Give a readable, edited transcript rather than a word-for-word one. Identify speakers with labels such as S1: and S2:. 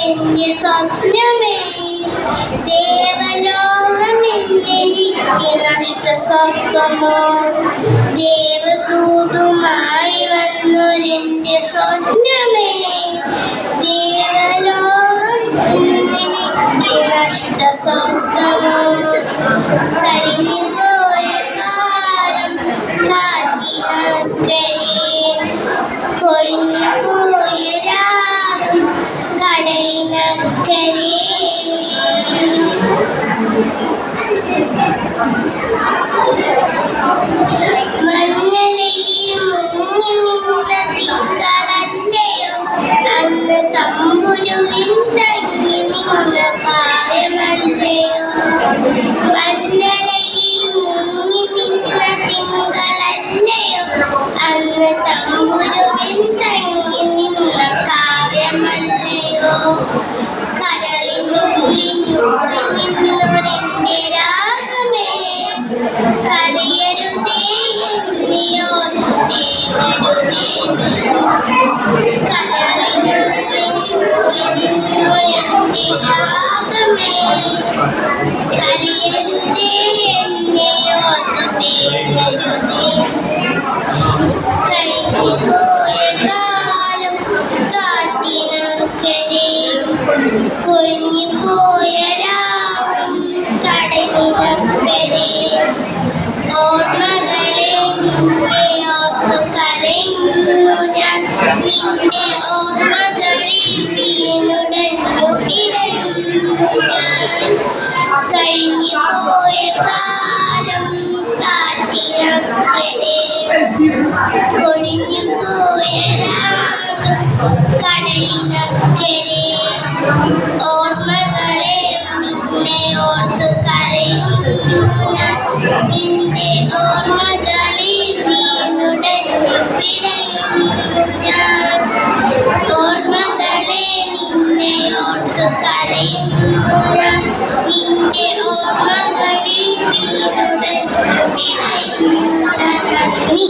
S1: എൻ്റെ സ്വപ്നമേ, ദേവലോകമെന്നെനിക്ക് നഷ്ടസ്വർഗമോ, ദേവദൂതുമായി വന്നൊരെൻ്റെ സ്വപ്നമേ, ദേവലോകം എന്നെനിക്ക് നഷ്ടസ്വർഗമോ, കഴിഞ്ഞുപോയ കാലം കാറ്റിനക്കരെ, കൊഴിഞ്ഞുപോയ രാഗം കടലിനക്കരെ. മഞ്ഞലയിൽ മുങ്ങി നിന്ന തിങ്കളല്ലയോ അന്ന്, തമ്പുരുവിൻ തങ്ങി നിന്ന കാവ്യമല്ലയോ. മഞ്ഞലയിൽ മുങ്ങി നിന്ന തിങ്കളല്ലയോ അന്ന്, തമ്പുരുവിൻ തങ്ങി നിന്ന കാവ്യമല്ലയോ. കരളിനുള്ളിൽ നിന്നൊരെൻ്റെ രാഗമേ, കരയരുതേ എന്നെയോർത്തു തേങ്ങരുതേ നീ. കരളിനുള്ളിൽ നിന്നൊരെൻ്റെ രാഗമേ, കരയരുതേ എന്നെയോർത്തു തേങ്ങരുതേ. കഴിഞ്ഞുപോയ കാലം കാറ്റിനക്കരെ, കൊഴിഞ്ഞുപോയ രാഗം കടലിനക്കരെ. ഓർമ്മകളെ നിന്നെയോർത്തു കരയുന്നു ഞാൻ, നിന്റെ ഓർമ്മകളിൽ വീണുടഞ്ഞു പിടയുന്നു ഞാൻ. കഴിഞ്ഞുപോയ കാലം കാറ്റിനക്കരെ, കൊഴിഞ്ഞുപോയ രാഗം കടലിനക്കരെ. ഓർമ്മകളെ നിന്നെയോർത്തു കരയുന്നു ഞാൻ, നിന്റെ ഓർമ്മകളിൽ വീണുടഞ്ഞു പിടയുന്നു ഞാൻ. ഓർമ്മകളെ നിന്നെയോർത്തു കരയുന്നു ഞാൻ, നിന്റെ ഓർമ്മകളിൽ വീണുടഞ്ഞു പിടയുന്നു ഞാൻ. നന്ദി.